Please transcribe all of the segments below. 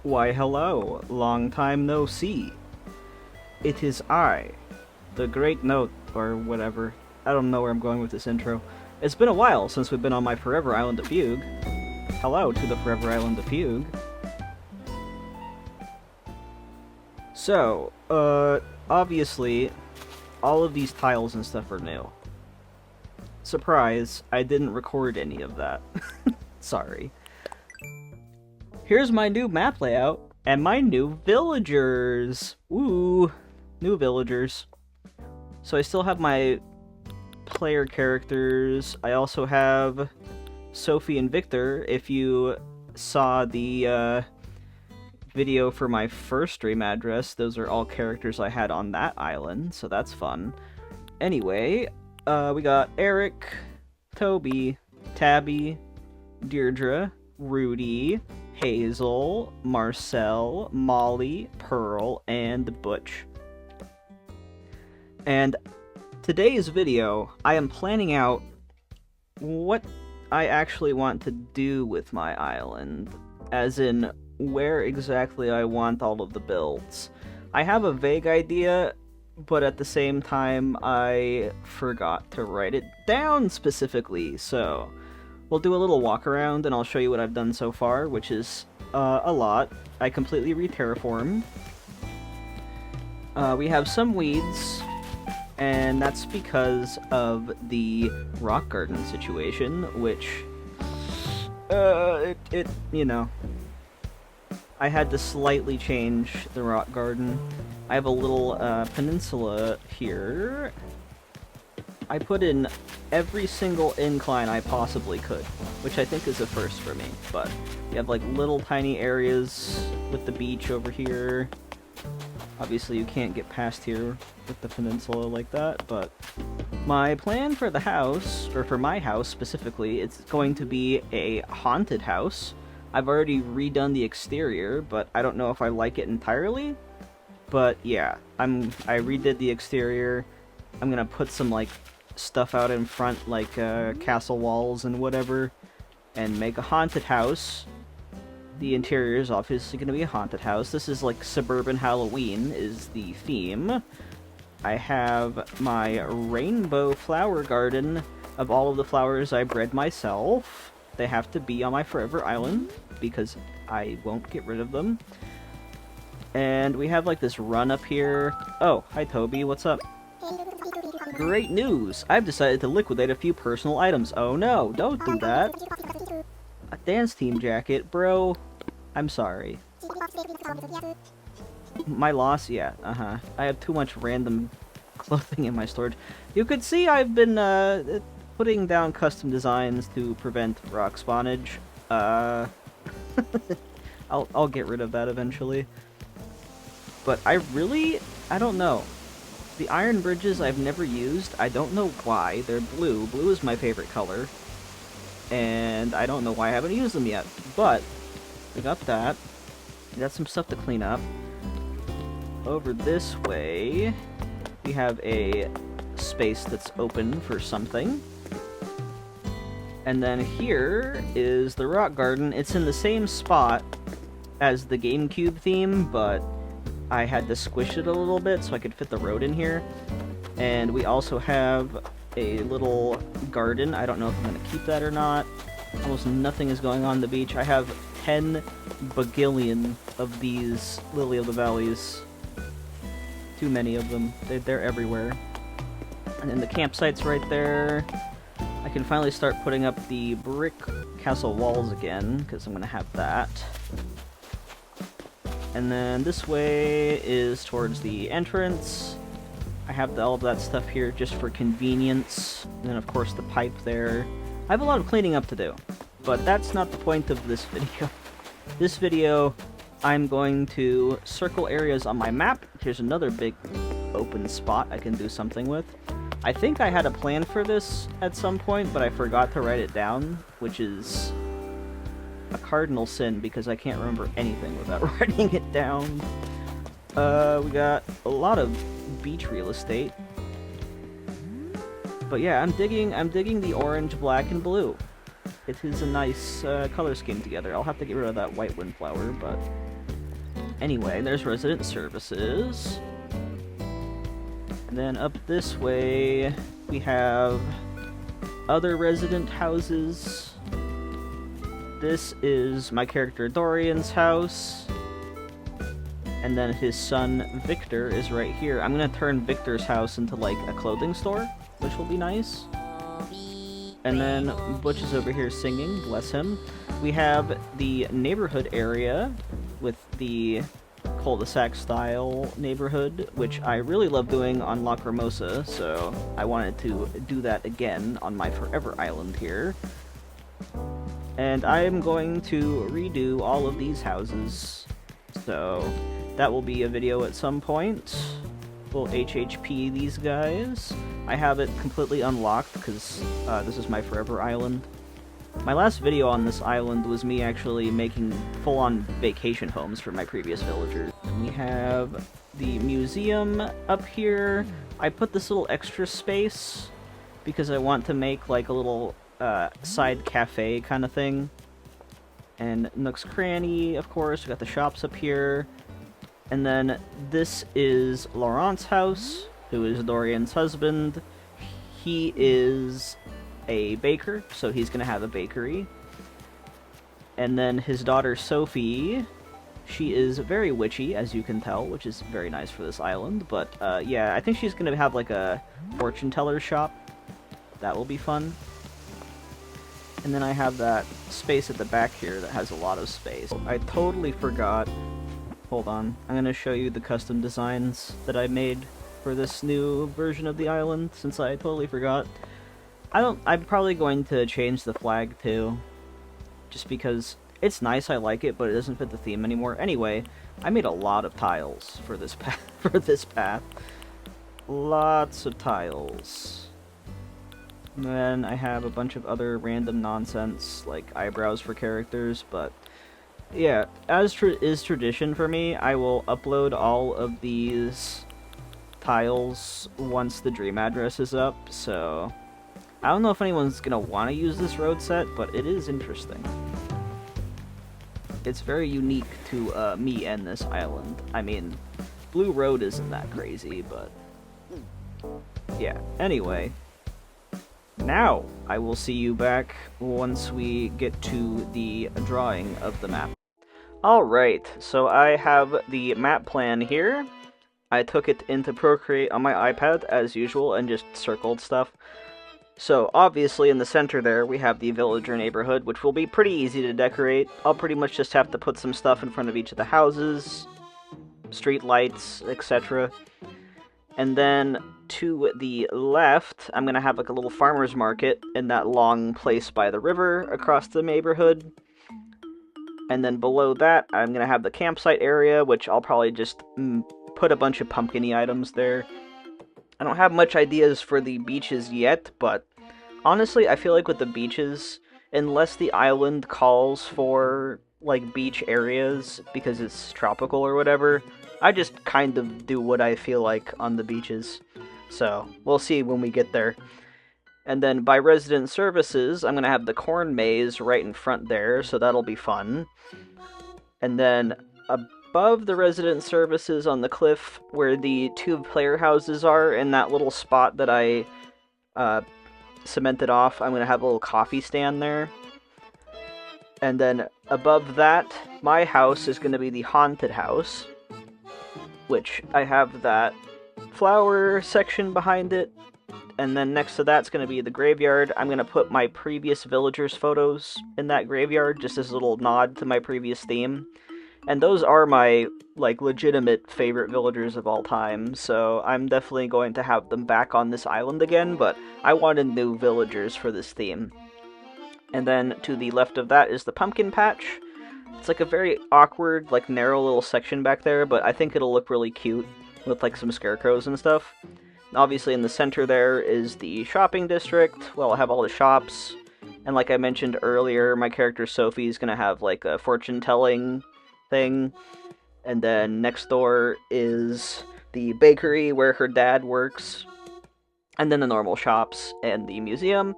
Why, hello, long time no see. It is I, the Great Note, or whatever. I don't know where I'm going with this intro. It's been a while since we've been on my Forever Island of Fugue. Hello to the Forever Island of Fugue. So, obviously, all of these tiles and stuff are new. Surprise, I didn't record any of that. Sorry. Here's my new map layout and my new villagers. Woo! New villagers. So I still have my player characters. I also have Sophie and Victor. If you saw the video for my first stream address, those are all characters I had on that island, so that's fun. Anyway, we got Eric, Toby, Tabby, Deirdre, Rudy, Hazel, Marcel, Molly, Pearl, and Butch. And today's video, I am planning out what I actually want to do with my island, as in where exactly I want all of the builds. I have a vague idea, but at the same time, I forgot to write it down specifically, so we'll do a little walk around and I'll show you what I've done so far, which is a lot. I completely re-terraformed. We have some weeds, and that's because of the rock garden situation, which, you know, I had to slightly change the rock garden. I have a little peninsula here. I put in every single incline I possibly could, which I think is a first for me, but you have like little tiny areas with the beach over here. Obviously you can't get past here with the peninsula like that, but my plan for the house, or for my house specifically, it's going to be a haunted house. I've already redone the exterior, but I don't know if I like it entirely. But yeah, I redid the exterior. I'm gonna put some like stuff out in front, like castle walls and whatever, and make a haunted house. The interior is obviously gonna be a haunted house. This is like suburban Halloween is the theme. I have my rainbow flower garden of all of the flowers I bred myself. They have to be on my Forever Island, because I won't get rid of them. And we have like this run up here. Oh, hi Toby, what's up? Great news! I've decided to liquidate a few personal items. Oh no, don't do that. A dance team jacket, bro. I'm sorry. My loss? Yeah, I have too much random clothing in my storage. You could see I've been, putting down custom designs to prevent rock spawnage. I'll get rid of that eventually. But I don't know. The iron bridges I've never used. I don't know why. They're blue. Blue is my favorite color. And I don't know why I haven't used them yet. But we got that. We got some stuff to clean up. Over this way, we have a space that's open for something. And then here is the rock garden. It's in the same spot as the GameCube theme, but I had to squish it a little bit so I could fit the road in here. And we also have a little garden. I don't know if I'm going to keep that or not. Almost nothing is going on the beach. I have 10 bagillion of these Lily of the Valleys. Too many of them. They're everywhere. And then the campsite's right there. I can finally start putting up the brick castle walls again, because I'm going to have that. And then this way is towards the entrance. I have all of that stuff here just for convenience. And then of course the pipe there. I have a lot of cleaning up to do, but that's not the point of this video. This video, I'm going to circle areas on my map. Here's another big open spot I can do something with. I think I had a plan for this at some point, but I forgot to write it down, which is a cardinal sin because I can't remember anything without writing it down. We got a lot of beach real estate. But yeah, I'm digging the orange, black, and blue. It is a nice color scheme together. I'll have to get rid of that white windflower, but Anyway, there's resident services. And then up this way, we have other resident houses. This is my character Dorian's house. And then his son Victor is right here. I'm gonna turn Victor's house into like a clothing store, which will be nice. And then Butch is over here singing, bless him. We have the neighborhood area with the cul-de-sac style neighborhood, which I really love doing on La Cremosa, so I wanted to do that again on my Forever Island here. And I am going to redo all of these houses, so that will be a video at some point. We'll HHP these guys. I have it completely unlocked because this is my Forever Island. My last video on this island was me actually making full-on vacation homes for my previous villagers. And we have the museum up here. I put this little extra space because I want to make like a little side cafe kind of thing. And Nook's Cranny, of course. We got the shops up here. And then this is Laurent's house, who is Dorian's husband. He is a baker, so he's gonna have a bakery. And then his daughter Sophie, she is very witchy, as you can tell, which is very nice for this island. But yeah, I think she's gonna have like a fortune teller shop. That will be fun. And then I have that space at the back here that has a lot of space. I totally forgot. Hold on, I'm gonna show you the custom designs that I made for this new version of the island, since I totally forgot. I'm probably going to change the flag too, just because it's nice, I like it, but it doesn't fit the theme anymore. Anyway, I made a lot of tiles for this path. Lots of tiles. And then I have a bunch of other random nonsense, like eyebrows for characters, but yeah, as is tradition for me, I will upload all of these tiles once the dream address is up, so I don't know if anyone's gonna want to use this road set, but it is interesting. It's very unique to me and this island. I mean, Blue Road isn't that crazy, but yeah. Anyway, now I will see you back once we get to the drawing of the map. Alright, so I have the map plan here. I took it into Procreate on my iPad, as usual, and just circled stuff. So, obviously, in the center there, we have the villager neighborhood, which will be pretty easy to decorate. I'll pretty much just have to put some stuff in front of each of the houses, street lights, etc. And then, to the left, I'm gonna have like a little farmer's market in that long place by the river across the neighborhood. And then below that, I'm gonna have the campsite area, which I'll probably just put a bunch of pumpkin-y items there. I don't have much ideas for the beaches yet, but honestly, I feel like with the beaches, unless the island calls for, like, beach areas because it's tropical or whatever, I just kind of do what I feel like on the beaches. So, we'll see when we get there. And then by resident services, I'm going to have the corn maze right in front there, so that'll be fun. And then above the resident services on the cliff where the two player houses are, in that little spot that I cemented off, I'm going to have a little coffee stand there. And then above that, my house is going to be the haunted house, which I have that flower section behind it. And then next to that's going to be the graveyard. I'm going to put my previous villagers' photos in that graveyard, just as a little nod to my previous theme. And those are my, like, legitimate favorite villagers of all time, so I'm definitely going to have them back on this island again, but I wanted new villagers for this theme. And then to the left of that is the pumpkin patch. It's like a very awkward, like, narrow little section back there, but I think it'll look really cute with, like, some scarecrows and stuff. Obviously in the center there is the shopping district. Well, I'll have all the shops. And like I mentioned earlier, my character Sophie is going to have, like, a fortune-telling thing. And then next door is the bakery where her dad works. And then the normal shops and the museum.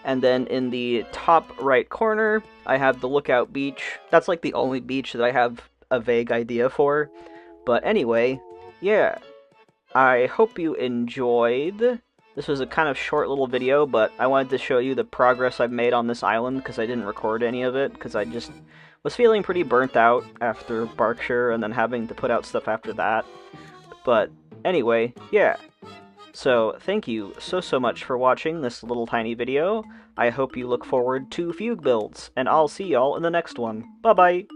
And then in the top right corner, I have the Lookout Beach. That's like the only beach that I have a vague idea for. But anyway, yeah, I hope you enjoyed. This was a kind of short little video, but I wanted to show you the progress I've made on this island because I didn't record any of it because I just was feeling pretty burnt out after Berkshire and then having to put out stuff after that. But anyway, yeah. So thank you so much for watching this little tiny video. I hope you look forward to Fugue builds, and I'll see y'all in the next one. Bye-bye!